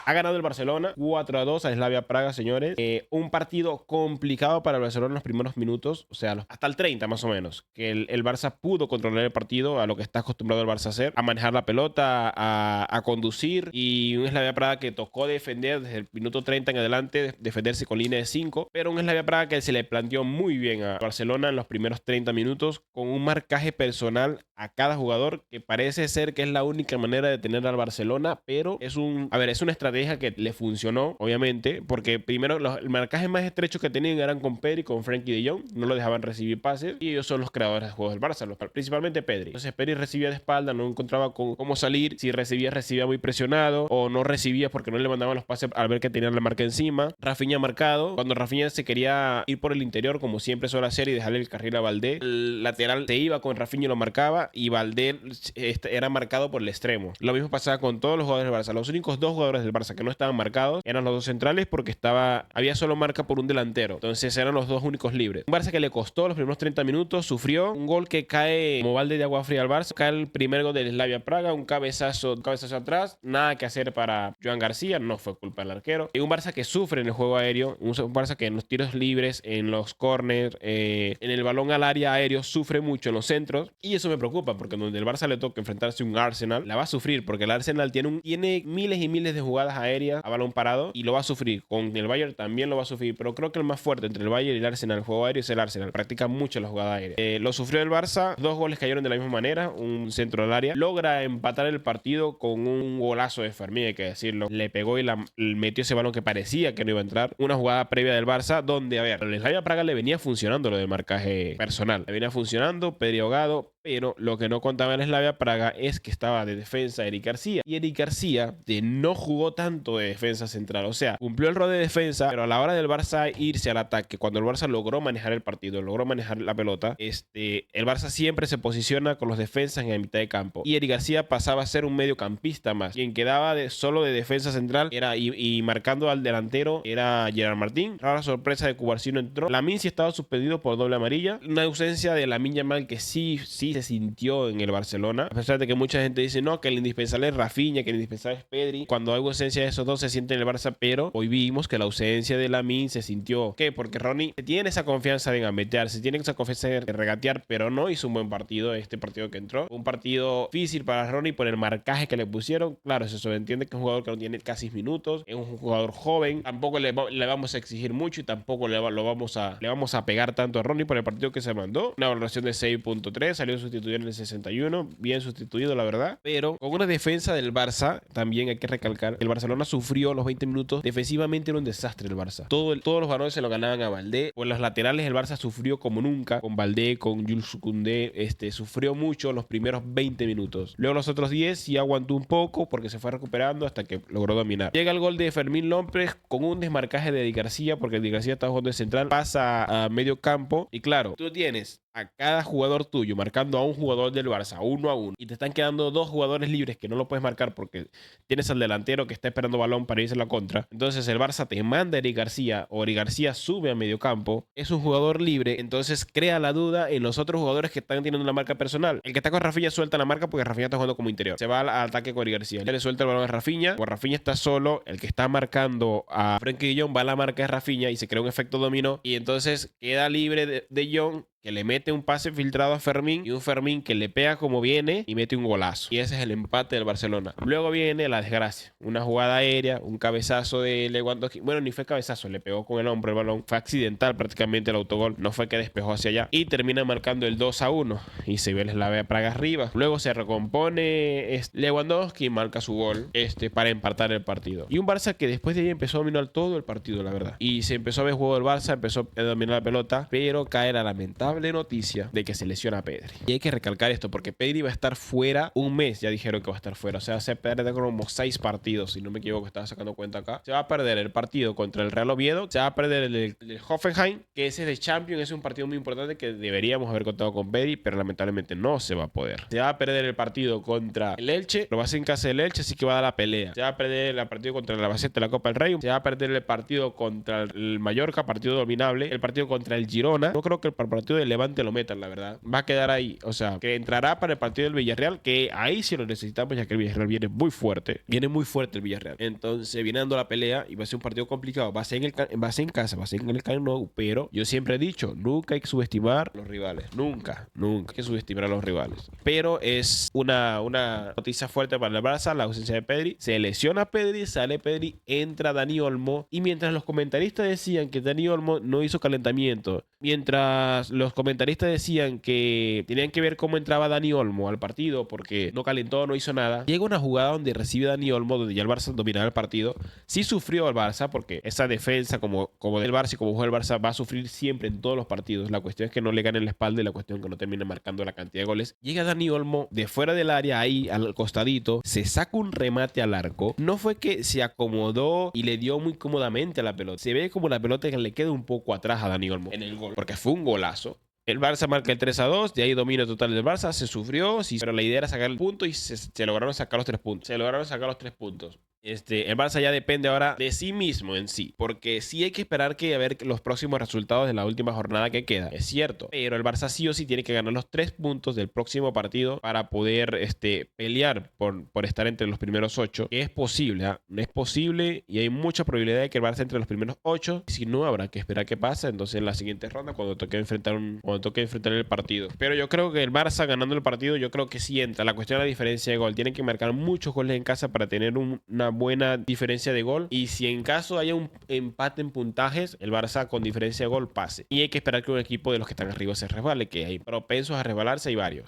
Ha ganado el Barcelona 4-2 a Slavia Praga, señores. Un partido complicado para el Barcelona en los primeros minutos, o sea, hasta el 30 más o menos, que el Barça pudo controlar el partido a lo que está acostumbrado el Barça a hacer, a manejar la pelota, a conducir, y un Slavia Praga que tocó defender desde el minuto 30 en adelante, defenderse con línea de 5, pero un Slavia Praga que se le planteó muy bien a Barcelona en los primeros 30 minutos con un marcaje personal a cada jugador que parece ser que es la única manera de tener al Barcelona, pero es una estrategia que le funcionó, obviamente, porque primero el marcaje más estrecho que tenían eran con Pedri y con Frenkie de Jong, no lo dejaban recibir pases, y ellos son los creadores de juegos del Barça, principalmente Pedri. Entonces Pedri recibía de espalda, no encontraba cómo salir, si recibía muy presionado, o no recibía porque no le mandaban los pases al ver que tenían la marca encima. Rafinha marcado, cuando Rafinha se quería ir por el interior, como siempre suele hacer, y dejarle el carril a Valdé, el lateral se iba con Rafinha y lo marcaba, y Valdé era marcado por el extremo. Lo mismo pasaba con todos los jugadores del Barça. Los únicos dos jugadores del Barça que no estaban marcados eran los dos centrales, porque había solo marca por un delantero. Entonces eran los dos únicos libres. Un Barça que le costó los primeros 30 minutos, sufrió un gol que cae como balde de agua fría al Barça. Cae el primer gol del Slavia Praga, un cabezazo atrás, nada que hacer para Joan García, no fue culpa del arquero. Y un Barça que sufre en el juego aéreo, un Barça que en los tiros libres, en los corners, en el balón al área aéreo, sufre mucho en los centros, y eso me preocupa, porque donde el Barça le toca enfrentarse a un Arsenal, la va a sufrir, porque el Arsenal tiene miles y miles de jugadas aéreas a balón parado, y lo va a sufrir. Con el Bayern también lo va a sufrir, pero creo que el más fuerte entre el Bayern y el Arsenal en el juego aéreo es el Arsenal. Practica mucho la jugada aérea. Lo sufrió el Barça, 2 goles cayeron de la misma manera, un centro al área. Logra empatar el partido con un golazo de Fermín, hay que decirlo. Le pegó y metió ese balón que parecía que no iba a entrar. Una jugada previa del Barça donde, a ver, el Slavia Praga le venía funcionando lo del marcaje personal. Le venía funcionando, Pedri ahogado, pero lo que no contaba en el Slavia Praga es que estaba de defensa Eric García. Y Eric García no jugó tanto de defensa central. O sea, cumplió el rol de defensa, pero a la hora del Barça irse al ataque, cuando el Barça logró manejar el partido, logró manejar la pelota, el Barça siempre se posiciona con los defensas en la mitad de campo. Y Eric García pasaba a ser un mediocampista más. Quien quedaba solo de defensa central y marcando al delantero era Gerard Martín. Rara sorpresa de Cubarsí no entró. Lamine sí estaba suspendido por doble amarilla. Una ausencia de Lamine Yamal que sí se sintió en el Barcelona. A pesar de que mucha gente dice no, que el indispensable es Rafinha, que el indispensable es Pedri. Cuando hay ausencia de esos dos se siente en el Barça, pero hoy vimos que la ausencia de Lamine se sintió. ¿Qué? Porque Ronnie tiene esa confianza de gambetear, tiene esa confianza de regatear, pero no hizo un buen partido este partido que entró. Un partido difícil para Ronnie por el marcaje que le pusieron. Claro, se sobreentiende que es un jugador que no tiene casi minutos, es un jugador joven, tampoco le vamos a exigir mucho y tampoco le vamos a pegar tanto a Ronnie por el partido que se mandó. Una valoración de 6.3, salió sustituido en el 61, bien sustituido la verdad, pero con una defensa del Barça, también hay que recalcar, el Barcelona sufrió los 20 minutos, defensivamente era un desastre el Barça. Todos los balones se lo ganaban a Valdé, por los laterales el Barça sufrió como nunca, con Valdé, con Jules Koundé, sufrió mucho los primeros 20 minutos. Luego los otros 10 sí aguantó un poco porque se fue recuperando hasta que logró dominar. Llega el gol de Fermín López con un desmarcaje de Di García, porque Di García estaba jugando de central, pasa a medio campo y claro, tú tienes a cada jugador tuyo marcando a un jugador del Barça 1-1 y te están quedando 2 jugadores libres que no lo puedes marcar porque tienes al delantero que está esperando balón para irse a la contra. Entonces el Barça te manda a Eric García, o Eric García sube a medio campo, es un jugador libre, entonces crea la duda en los otros jugadores que están teniendo una marca personal. El que está con Rafinha suelta la marca porque Rafinha está jugando como interior, se va al ataque con Eric García, le suelta el balón a Rafinha, o Rafinha está solo, el que está marcando a Frenkie de Jong va a la marca de Rafinha y se crea un efecto dominó, y entonces queda libre de Jong, que le mete un pase filtrado a Fermín, y un Fermín que le pega como viene y mete un golazo. Y ese es el empate del Barcelona. Luego viene la desgracia. Una jugada aérea, un cabezazo de Lewandowski. Bueno, ni fue cabezazo, le pegó con el hombro el balón. Fue accidental prácticamente el autogol. No fue que despejó hacia allá. Y termina marcando el 2-1. Y se ve el Slavia Praga arriba. Luego se recompone Lewandowski y marca su gol para empatar el partido. Y un Barça que después de ahí empezó a dominar todo el partido, la verdad. Y se empezó a ver el juego del Barça, empezó a dominar la pelota, pero cae la lamentable noticia de que se lesiona a Pedri. Y hay que recalcar esto porque Pedri va a estar fuera un mes, ya dijeron que va a estar fuera, o sea, se pierde como 6 partidos, si no me equivoco, estaba sacando cuenta acá. Se va a perder el partido contra el Real Oviedo, se va a perder el Hoffenheim, que ese es de Champions, es un partido muy importante que deberíamos haber contado con Pedri, pero lamentablemente no se va a poder. Se va a perder el partido contra el Elche, lo va a hacer en casa del Elche, así que va a dar la pelea. Se va a perder el partido contra el Albacete de la Copa del Rey, se va a perder el partido contra el Mallorca, partido dominable, el partido contra el Girona. No creo que el partido del Levante lo metan, la verdad. Va a quedar ahí. O sea, que entrará para el partido del Villarreal, que ahí sí lo necesitamos, ya que el Villarreal viene muy fuerte. Viene muy fuerte el Villarreal. Entonces viene dando la pelea y va a ser un partido complicado. Va a ser en casa, va a ser en el Camp Nou, pero yo siempre he dicho, nunca hay que subestimar a los rivales. Nunca hay que subestimar a los rivales. Pero es una noticia fuerte para el Barça, la ausencia de Pedri. Se lesiona Pedri, sale Pedri, entra Dani Olmo. Y mientras los comentaristas decían que Dani Olmo no hizo calentamiento, mientras los comentaristas decían que tenían que ver cómo entraba Dani Olmo al partido porque no calentó, no hizo nada, llega una jugada donde recibe Dani Olmo, donde ya el Barça dominaba el partido. Sí sufrió el Barça porque esa defensa como del Barça y como juega el Barça va a sufrir siempre en todos los partidos. La cuestión es que no le ganen la espalda y la cuestión es que no termine marcando la cantidad de goles. Llega Dani Olmo de fuera del área ahí al costadito, se saca un remate al arco. No fue que se acomodó y le dio muy cómodamente a la pelota. Se ve como la pelota que le queda un poco atrás a Dani Olmo en el gol, porque fue un golazo. El Barça marca el 3-2, de ahí dominio total del Barça, se sufrió, sí, pero la idea era sacar el punto y se lograron sacar los 3 puntos. Se lograron sacar los 3 puntos. El Barça ya depende ahora de sí mismo en sí, porque sí hay que esperar a ver los próximos resultados de la última jornada que queda, es cierto, pero el Barça sí o sí tiene que ganar los 3 puntos del próximo partido para poder pelear por estar entre los primeros 8, que es posible, ¿eh? No es posible y hay mucha probabilidad de que el Barça entre los primeros 8, si no habrá que esperar qué pasa, entonces en la siguiente ronda cuando toque enfrentar el partido. Pero yo creo que el Barça ganando el partido, yo creo que sí entra. La cuestión de la diferencia de gol, tienen que marcar muchos goles en casa para tener una buena diferencia de gol, y si en caso haya un empate en puntajes, el Barça con diferencia de gol pase, y hay que esperar que un equipo de los que están arriba se resbale, que hay propensos a resbalarse, hay varios.